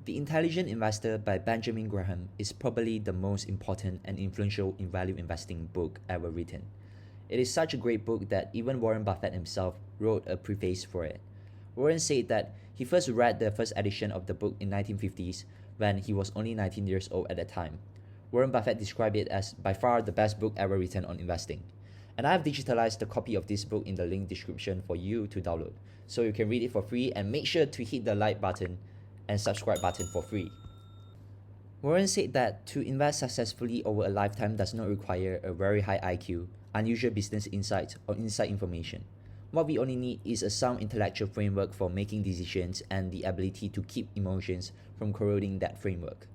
The Intelligent Investor by Benjamin Graham is probably the most important and influential in value investing book ever written. It is such a great book that even Warren Buffett himself wrote a preface for it. Warren said that he first read the first edition of the book in 1950s when he was only 19 years old at the time. Warren Buffett described it as by far the best book ever written on investing. And I have digitalized a copy of this book in the link description for you to download, so you can read it for free, and make sure to hit the like button and subscribe button for free. Warren said that to invest successfully over a lifetime does not require a very high IQ, unusual business insights, or inside information. What we only need is a sound intellectual framework for making decisions and the ability to keep emotions from corroding that framework.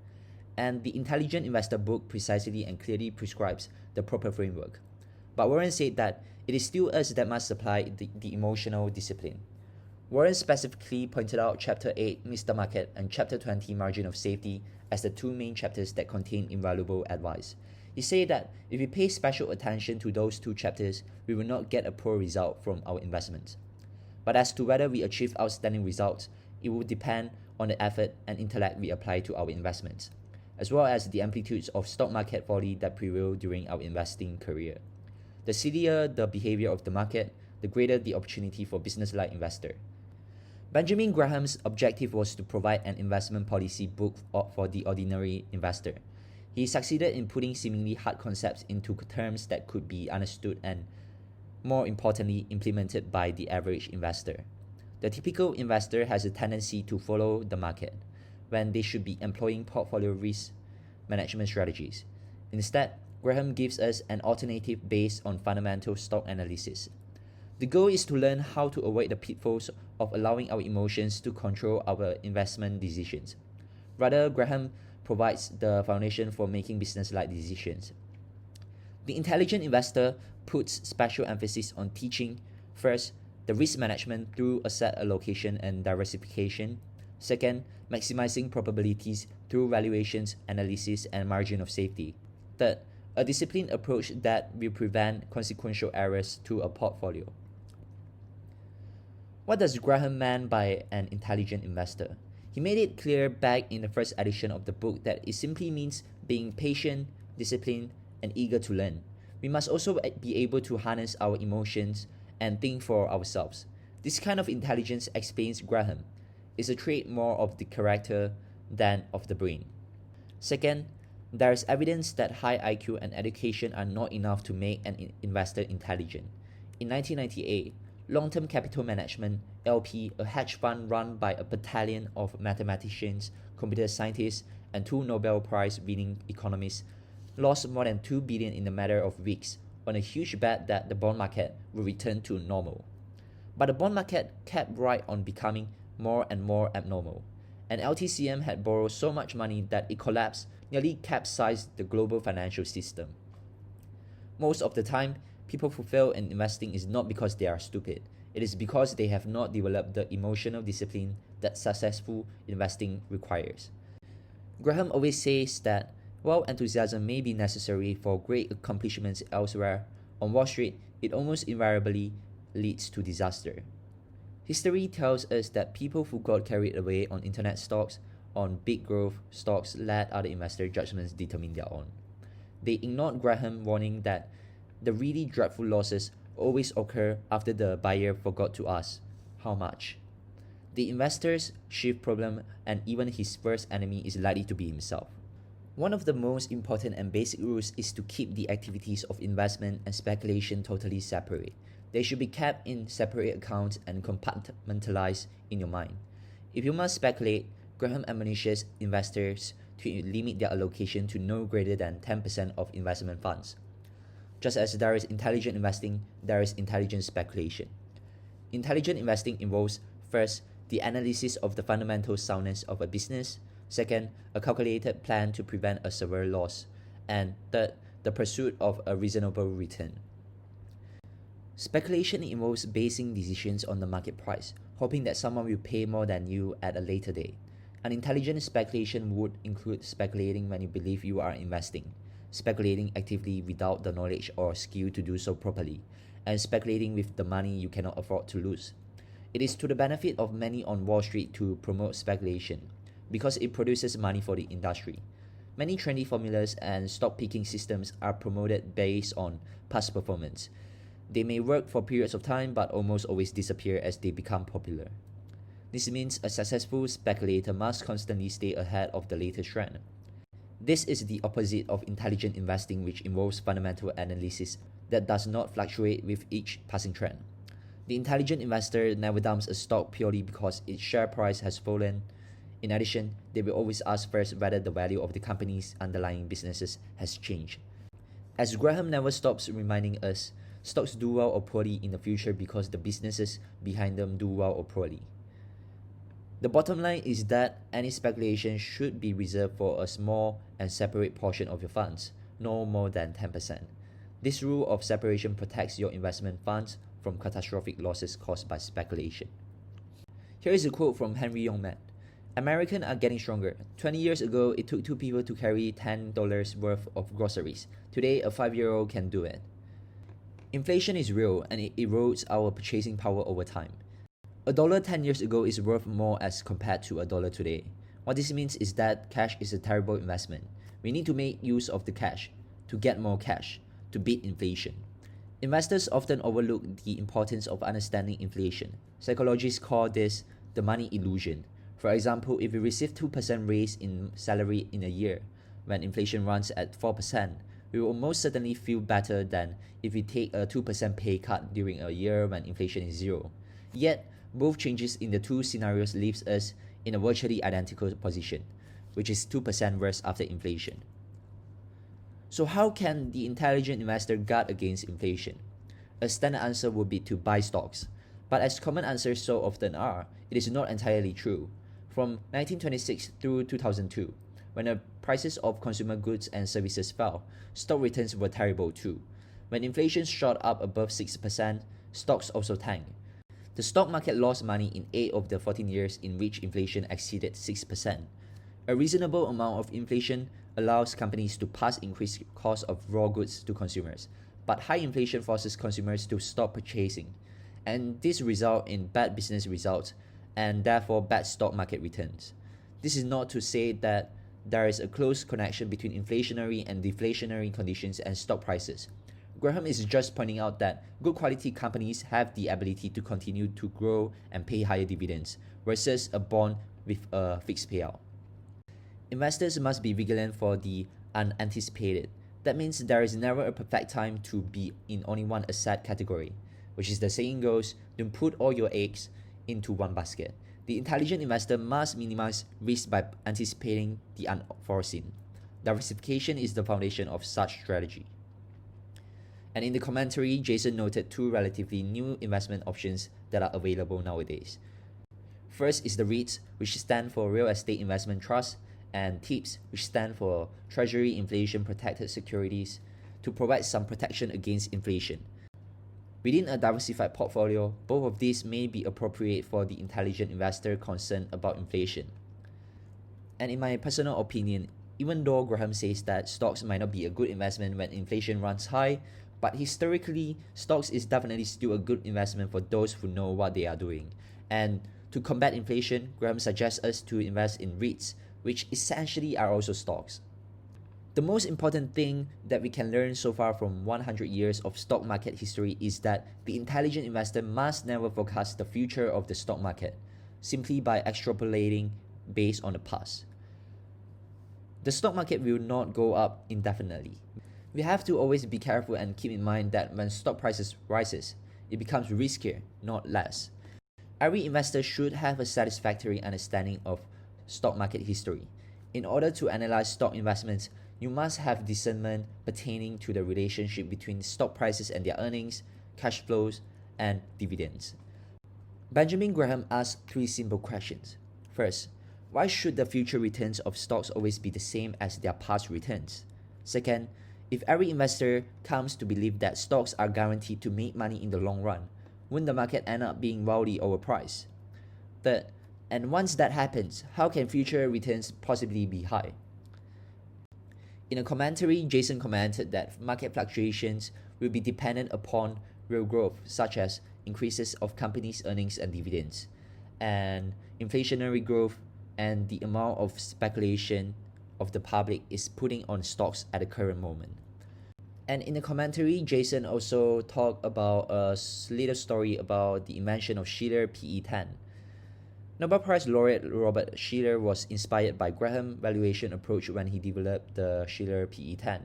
And the Intelligent Investor book precisely and clearly prescribes the proper framework. But Warren said that it is still us that must supply the emotional discipline. Warren specifically pointed out Chapter 8, Mr. Market, and Chapter 20, Margin of Safety, as the two main chapters that contain invaluable advice. He said that if we pay special attention to those two chapters, we will not get a poor result from our investments. But as to whether we achieve outstanding results, it will depend on the effort and intellect we apply to our investments, as well as the amplitudes of stock market folly that prevail during our investing career. The sillier the behavior of the market, the greater the opportunity for business-like investor. Benjamin Graham's objective was to provide an investment policy book for the ordinary investor. He succeeded in putting seemingly hard concepts into terms that could be understood and, more importantly, implemented by the average investor. The typical investor has a tendency to follow the market when they should be employing portfolio risk management strategies. Instead, Graham gives us an alternative based on fundamental stock analysis. The goal is to learn how to avoid the pitfalls of allowing our emotions to control our investment decisions. Rather, Graham provides the foundation for making business-like decisions. The Intelligent Investor puts special emphasis on teaching, first, the risk management through asset allocation and diversification. Second, maximizing probabilities through valuations, analysis, and margin of safety. Third, a disciplined approach that will prevent consequential errors to a portfolio. What does Graham mean by an intelligent investor? He made it clear back in the first edition of the book that it simply means being patient, disciplined, and eager to learn. We must also be able to harness our emotions and think for ourselves. This kind of intelligence, explains Graham, is a trait more of the character than of the brain. Second, there is evidence that high IQ and education are not enough to make an investor intelligent. In 1998, Long-Term Capital Management, LP, a hedge fund run by a battalion of mathematicians, computer scientists, and two Nobel Prize-winning economists, lost more than $2 billion in a matter of weeks on a huge bet that the bond market will return to normal. But the bond market kept right on becoming more and more abnormal, and LTCM had borrowed so much money that it collapsed, nearly capsized the global financial system. Most of the time, people who fail in investing is not because they are stupid. It is because they have not developed the emotional discipline that successful investing requires. Graham always says that while enthusiasm may be necessary for great accomplishments elsewhere, on Wall Street, it almost invariably leads to disaster. History tells us that people who got carried away on internet stocks, on big growth stocks, let other investor judgments determine their own. They ignored Graham's warning that the really dreadful losses always occur after the buyer forgot to ask how much. The investor's chief problem and even his worst enemy is likely to be himself. One of the most important and basic rules is to keep the activities of investment and speculation totally separate. They should be kept in separate accounts and compartmentalized in your mind. If you must speculate, Graham admonishes investors to limit their allocation to no greater than 10% of investment funds. Just as there is intelligent investing, there is intelligent speculation. Intelligent investing involves, first, the analysis of the fundamental soundness of a business, second, a calculated plan to prevent a severe loss, and third, the pursuit of a reasonable return. Speculation involves basing decisions on the market price, hoping that someone will pay more than you at a later date. An intelligent speculation would include speculating when you believe you are investing, speculating actively without the knowledge or skill to do so properly, and speculating with the money you cannot afford to lose. It is to the benefit of many on Wall Street to promote speculation. because it produces money for the industry. Many trendy formulas and stock picking systems are promoted based on past performance. They may work for periods of time but almost always disappear as they become popular. This means a successful speculator must constantly stay ahead of the latest trend. This is the opposite of intelligent investing, which involves fundamental analysis that does not fluctuate with each passing trend. The intelligent investor never dumps a stock purely because its share price has fallen. In addition, they will always ask first whether the value of the company's underlying businesses has changed. As Graham never stops reminding us, stocks do well or poorly in the future because the businesses behind them do well or poorly. The bottom line is that any speculation should be reserved for a small and separate portion of your funds, no more than 10%. This rule of separation protects your investment funds from catastrophic losses caused by speculation. Here is a quote from Henry Youngman. Americans are getting stronger. 20 years ago, it took two people to carry $10 worth of groceries. Today, a 5-year-old can do it. Inflation is real and it erodes our purchasing power over time. $1 10 years ago is worth more as compared to $1 today. What this means is that cash is a terrible investment. We need to make use of the cash, to get more cash, to beat inflation. Investors often overlook the importance of understanding inflation. Psychologists call this the money illusion. For example, if you receive 2% raise in salary in a year, when inflation runs at 4%, we will most certainly feel better than if we take a 2% pay cut during a year when inflation is 0. Yet, both changes in the two scenarios leaves us in a virtually identical position, which is 2% worse after inflation. So how can the intelligent investor guard against inflation? A standard answer would be to buy stocks. But as common answers so often are, it is not entirely true. From 1926 through 2002, when the prices of consumer goods and services fell, stock returns were terrible too. When inflation shot up above 6%, stocks also tanked. The stock market lost money in 8 of the 14 years in which inflation exceeded 6%. A reasonable amount of inflation allows companies to pass increased costs of raw goods to consumers, but high inflation forces consumers to stop purchasing, and this results in bad business results and therefore bad stock market returns. This is not to say that there is a close connection between inflationary and deflationary conditions and stock prices. Graham is just pointing out that good quality companies have the ability to continue to grow and pay higher dividends versus a bond with a fixed payout. Investors must be vigilant for the unanticipated. That means there is never a perfect time to be in only one asset category, which is the saying goes, don't put all your eggs into one basket. The intelligent investor must minimize risk by anticipating the unforeseen. Diversification is the foundation of such strategy. And in the commentary, Jason noted two relatively new investment options that are available nowadays. First is the REITs, which stand for Real Estate Investment Trust, and TIPS, which stand for Treasury Inflation Protected Securities, to provide some protection against inflation. Within a diversified portfolio, both of these may be appropriate for the intelligent investor concerned about inflation. And in my personal opinion, even though Graham says that stocks might not be a good investment when inflation runs high, but historically, stocks is definitely still a good investment for those who know what they are doing. And to combat inflation, Graham suggests us to invest in REITs, which essentially are also stocks. The most important thing that we can learn so far from 100 years of stock market history is that the intelligent investor must never forecast the future of the stock market, simply by extrapolating based on the past. The stock market will not go up indefinitely. We have to always be careful and keep in mind that when stock prices rises, it becomes riskier, not less. Every investor should have a satisfactory understanding of stock market history. In order to analyze stock investments, you must have discernment pertaining to the relationship between stock prices and their earnings, cash flows, and dividends. Benjamin Graham asked 3 simple questions. First, why should the future returns of stocks always be the same as their past returns? Second, if every investor comes to believe that stocks are guaranteed to make money in the long run, wouldn't the market end up being wildly overpriced? Third, and once that happens, how can future returns possibly be high? In a commentary, Jason commented that market fluctuations will be dependent upon real growth, such as increases of companies' earnings and dividends, and inflationary growth and the amount of speculation of the public is putting on stocks at the current moment. And in the commentary, Jason also talked about a little story about the invention of Shiller PE10. Nobel Prize laureate Robert Shiller was inspired by Graham valuation approach when he developed the Shiller PE10.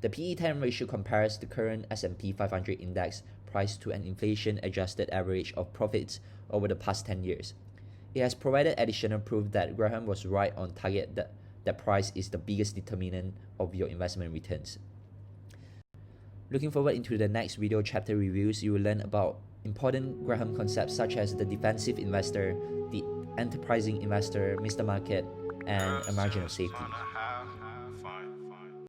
The PE10 ratio compares the current S&P 500 index price to an inflation-adjusted average of profits over the past 10 years. It has provided additional proof that Graham was right on target that price is the biggest determinant of your investment returns. Looking forward into the next video chapter reviews, you will learn about important Graham concepts such as the defensive investor, the enterprising investor, Mr. Market, and a margin of safety.